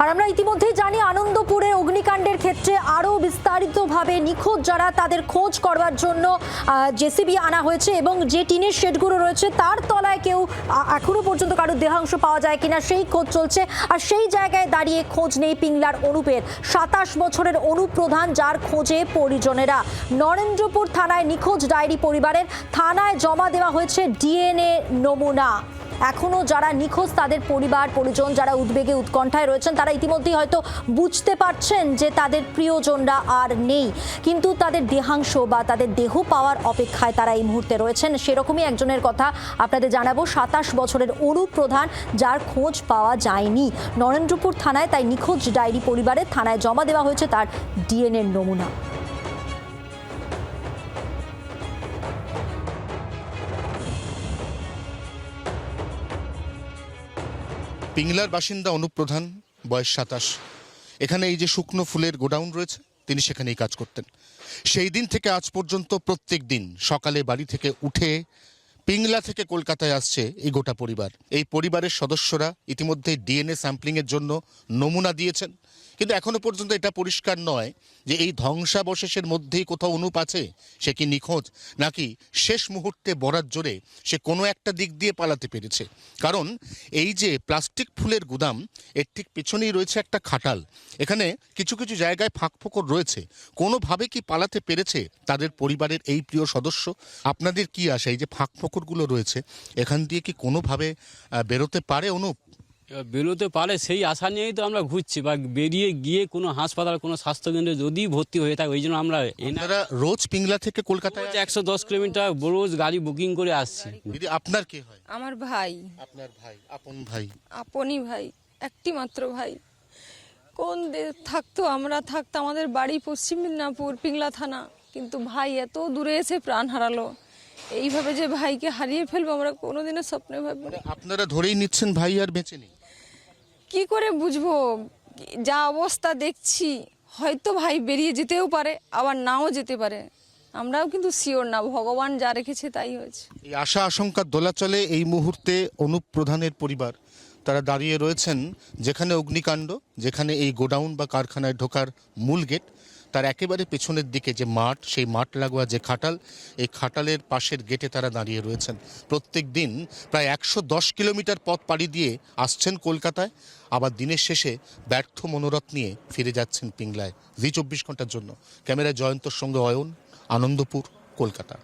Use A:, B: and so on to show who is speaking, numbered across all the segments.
A: আর আমরা ইতিমধ্যেই জানি আনন্দপুরে অগ্নিকাণ্ডের ক্ষেত্রে আরও বিস্তারিতভাবে নিখোঁজ যারা তাদের খোঁজ করবার জন্য জেসিবি আনা হয়েছে এবং যে টিনের শেডগুলো রয়েছে তার তলায় কেউ এখনো পর্যন্ত কারোর দেহাংশ পাওয়া যায় কিনা সেই খোঁজ চলছে। আর সেই জায়গায় দাঁড়িয়ে খোঁজ নেই পিংলার অনুপের। ২৭ বছরের অনুপ প্রধান, যার খোঁজে পরিজনেরা। নরেন্দ্রপুর থানায় নিখোঁজ ডায়েরি পরিবারের, থানায় জমা দেওয়া হয়েছে ডিএনএ নমুনা। এখনো যারা নিখোঁজ তাদের পরিবার পরিজন যারা উদ্বেগে উৎকণ্ঠায় রয়েছেন তারা ইতিমধ্যেই হয়তো বুঝতে পারছেন যে তাদের প্রিয়জনরা আর নেই, কিন্তু তাদের দেহাংশ বা তাদের দেহ পাওয়ার অপেক্ষায় তারা এই মুহূর্তে রয়েছেন। সেরকমই একজনের কথা আপনাদের জানাবো, ২৭ বছরের অনুপ প্রধান, যার খোঁজ পাওয়া যায়নি নরেন্দ্রপুর থানায়। তাই নিখোঁজ ডায়েরি পরিবারের, থানায় জমা দেওয়া হয়েছে তার ডিএনএ নমুনা।
B: পিংলার বাসিন্দা অনুপ প্রধান, বয়স ২৭। এখানে এই যে শুকনো ফুলের গোডাউন রয়েছে, তিনি সেখানেই কাজ করতেন। সেই দিন থেকে আজ পর্যন্ত প্রত্যেক দিন সকালে বাড়ি থেকে উঠে পিংলা থেকে কলকাতায় আসছে এই গোটা পরিবার। এই পরিবারের সদস্যরা ইতিমধ্যে ডিএনএ স্যাম্পলিংয়ের জন্য নমুনা দিয়েছেন, কিন্তু এখনো পর্যন্ত এটা পরিষ্কার নয় যে এই ধ্বংসাবশেষের মধ্যেই কোথাও অনুপ আছে, সে কি নিখোঁজ নাকি শেষ মুহূর্তে বরাত জোরে সে কোনো একটা দিক দিয়ে পালাতে পেরেছে। কারণ এই যে প্লাস্টিক ফুলের গুদাম, এর ঠিক পেছনেই রয়েছে একটা খাটাল। এখানে কিছু কিছু জায়গায় ফাঁকফোকর রয়েছে, কোনোভাবে কি পালাতে পেরেছে তাদের পরিবারের এই প্রিয় সদস্য? আপনাদের কি আশা, এই যে ফাঁকফোকরগুলো রয়েছে এখান দিয়ে কি কোনোভাবে বেরোতে পারে অনুপ?
C: বেরোতে পারে সেই আশা নিয়েই তো আমরা ঘুরছি, বা বেরিয়ে গিয়ে কোনো হাসপাতাল কোনো স্বাস্থ্যকেন্দ্রে যদি ভর্তি হয়ে থাকে, ওই জন্য আমরা
B: রোজ পিংলা থেকে কলকাতায়
C: 110 কিলোমিটার রোজ গাড়ি বুকিং করে আসছি।
B: দিদি, আপনার কে হয়?
D: আমার ভাই।
B: আপনার ভাই? আপন ভাই?
D: আপনই ভাই, একটি মাত্র ভাই। কোন থাকতো, আমরা থাকতো আমাদের বাড়ি পশ্চিম মেদিনীপুর পিংলা থানা, কিন্তু ভাই এত দূরে এসে প্রাণ হারালো। এইভাবে যে ভাইকে হারিয়ে ফেলবো আমরা কোনোদিনও স্বপ্নে ভাবি।
B: আপনারা ধরেই নিচ্ছেন ভাই আর বেঁচে নেই?
D: কি করে বুঝবো, যা অবস্থা দেখছি হয়তো ভাই বেরিয়ে যেতেও পারে, আবার নাও যেতে পারে। আমরাও কিন্তু শিওর না, ভগবান যা রেখেছে তাই হয়েছে।
B: এই আশা আশঙ্কার দোলাচলে এই মুহূর্তে অনুপ প্রধানের পরিবার তারা দাঁড়িয়ে রয়েছেন যেখানে অগ্নিকাণ্ড, যেখানে এই গোডাউন বা কারখানায় ঢোকার মূল গেট, তার একেবারে পেছনের দিকে যে মাঠ, সেই মাঠ লাগোয়া যে খাটাল, এই খাটালের পাশের গেটে তারা দাঁড়িয়ে রয়েছেন। প্রত্যেক দিন প্রায় 110 কিলোমিটার পথ পাড়ি দিয়ে আসছেন কলকাতায়, আবার দিনের শেষে ব্যর্থ মনোরথ নিয়ে ফিরে যাচ্ছেন পিংলায়। জি 24 ঘন্টার জন্য ক্যামেরায় জয়ন্তর সঙ্গে অয়ন, আনন্দপুর, কলকাতা।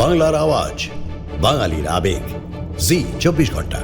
E: বাংলার আওয়াজ, বাঙালির আবেগ, জি 24 ঘন্টা।